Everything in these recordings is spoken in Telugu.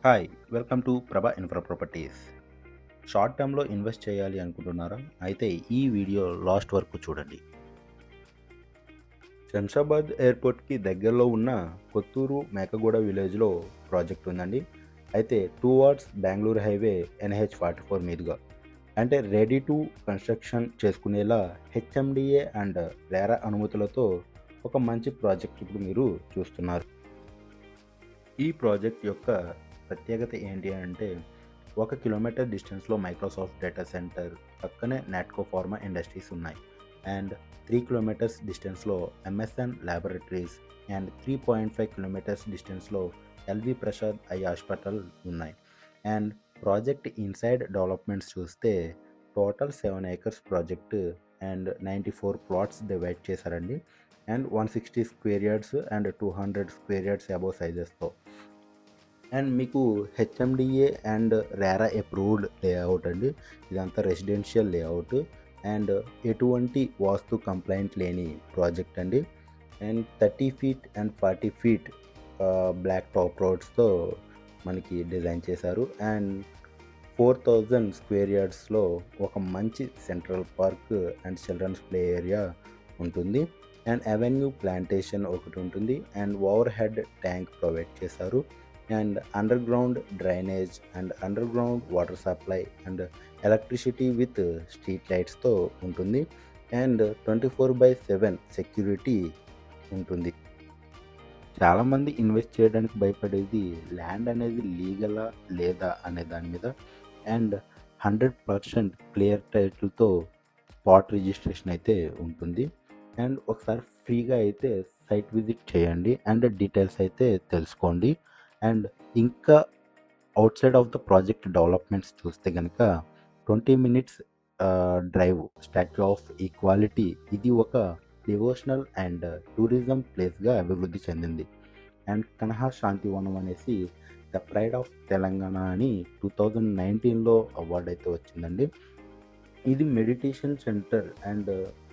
హాయ్! వెల్కమ్ టు ప్రభా ఇన్ఫ్రా ప్రాపర్టీస్. షార్ట్ టర్మ్‌లో ఇన్వెస్ట్ చేయాలి అనుకుంటున్నారా? అయితే ఈ వీడియో లాస్ట్ వరకు చూడండి. శంషాబాద్ ఎయిర్‌పోర్ట్‌కి దగ్గరలో ఉన్న కొత్తూరు మేకగూడ విలేజ్‌లో ప్రాజెక్ట్ ఉందండి. అయితే టువర్డ్స్ బెంగుళూరు హైవే NH-44 మీదుగా. అంటే రెడీ టు కన్‌స్ట్రక్షన్ చేసుకునేలా హెచ్ఎండిఏ అండ్ రెరా అనుమతులతో ఒక మంచి ప్రాజెక్ట్ ఇప్పుడు మీరు చూస్తున్నారు. ఈ ప్రాజెక్ట్ యొక్క ప్రత్యేకత ఏంటి అంటే 1 కిలోమీటర్ డిస్టెన్స్‌లో మైక్రోసాఫ్ట్ డేటా సెంటర్, పక్కనే నాట్కో ఫార్మా ఇండస్ట్రీస్ ఉన్నాయి. అండ్ 3 కిలోమీటర్స్ డిస్టెన్స్‌లో ఎంఎస్ఎన్ ల్యాబొరేటరీస్ అండ్ 3.5 కిలోమీటర్స్ డిస్టెన్స్‌లో ఎల్వి ప్రసాద్ ఐ హాస్పిటల్ ఉన్నాయి. అండ్ ప్రాజెక్ట్ ఇన్సైడ్ డెవలప్మెంట్స్ చూస్తే total 7 acres project and 94 plots divide చేశారండి. And 160 square yards and 200 square yards above సైజెస్‌తో. అండ్ మీకు HMDA and RERA approved layout అండి. ఇదంతా రెసిడెన్షియల్ లేఅవుట్ అండ్ ఎటువంటి వాస్తు కంప్లైంట్ లేని ప్రాజెక్ట్ అండి. And 30 feet and 40 feet black top రోడ్స్‌తో మనకి డిజైన్ చేశారు. అండ్ 4000 స్క్వేర్ యార్డ్స్‌లో ఒక మంచి central park and children's play area ఉంటుంది. అండ్ అవెన్యూ ప్లాంటేషన్ ఒకటి ఉంటుంది. And overhead tank provide చేశారు. And underground drainage and underground water supply and electricity with street లైట్స్తో ఉంటుంది. అండ్ 24/7 సెక్యూరిటీ ఉంటుంది. చాలామంది ఇన్వెస్ట్ చేయడానికి భయపడేది ల్యాండ్ అనేది లీగలా లేదా అనే దాని మీద. అండ్ 100% క్లియర్ టైటిల్తో స్పాట్ రిజిస్ట్రేషన్ అయితే ఉంటుంది. అండ్ ఒకసారి ఫ్రీగా అయితే సైట్ విజిట్ చేయండి అండ్ డీటెయిల్స్ అయితే తెలుసుకోండి. అండ్ ఇంకా out side of the project developments చూస్తే కనుక 20 minutes drive statue of equality ఇది ఒక డివోషనల్ అండ్ టూరిజం ప్లేస్గా అభివృద్ధి చెందింది. అండ్ కన్హా శాంతివనం అనేసి ద ప్రైడ్ ఆఫ్ తెలంగాణ అని 2019లో అవార్డు అయితే వచ్చిందండి. ఇది మెడిటేషన్ సెంటర్ అండ్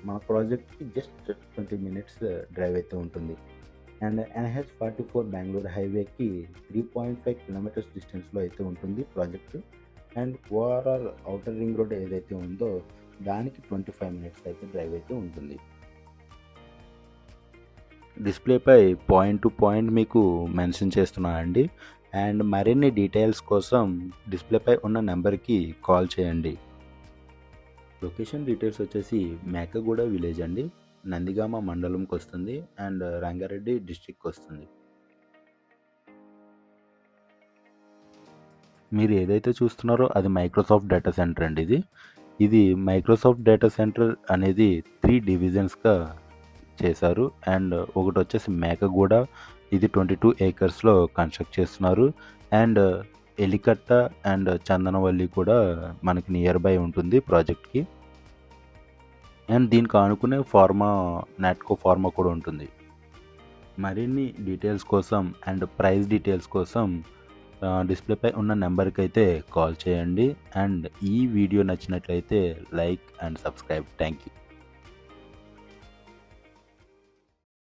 మా ప్రాజెక్ట్కి జస్ట్ 20 మినిట్స్ డ్రైవ్ అయితే ఉంటుంది. అండ్ NH-44 బెంగుళూరు హైవేకి 3.5 కిలోమీటర్స్ డిస్టెన్స్లో అయితే ఉంటుంది project. And overall outer ring road ఏదైతే ఉందో దానికి 25 మినిట్స్ అయితే డ్రైవ్ అయితే ఉంటుంది. డిస్ప్లేపై పాయింట్ టు పాయింట్ మీకు మెన్షన్ చేస్తున్నా అండి. అండ్ మరిన్ని డీటెయిల్స్ కోసం డిస్ప్లేపై ఉన్న నెంబర్కి కాల్ చేయండి. లొకేషన్ డీటెయిల్స్ వచ్చేసి మేకగూడ విలేజ్ అండి. నందిగామ మండలంకి వస్తుంది అండ్ రంగారెడ్డి డిస్ట్రిక్ట్కి వస్తుంది. మీరు ఏదైతే చూస్తున్నారో అది మైక్రోసాఫ్ట్ డేటా సెంటర్ అండి ఇది. ఇది మైక్రోసాఫ్ట్ డేటా సెంటర్ అనేది 3 డివిజన్స్‌గా చేశారు. అండ్ ఒకటొచ్చేసి మేకగూడ ఇది 22 ఏకర్స్‌లో కన్‌స్ట్రక్ట్ చేస్తున్నారు. అండ్ ఎలికట్ట అండ్ చందనవల్లి కూడా మనకి నియర్ బై ఉంటుంది ప్రాజెక్ట్‌కి. అండ్ దీనికి ఆనుకునే నాట్కో ఫార్మా కూడా ఉంటుంది. మరిన్ని డీటెయిల్స్ కోసం అండ్ ప్రైస్ డీటెయిల్స్ కోసం డిస్ప్లేపై ఉన్న నెంబర్కి అయితే కాల్ చేయండి. అండ్ ఈ వీడియో నచ్చినట్లయితే like and subscribe. Thank you.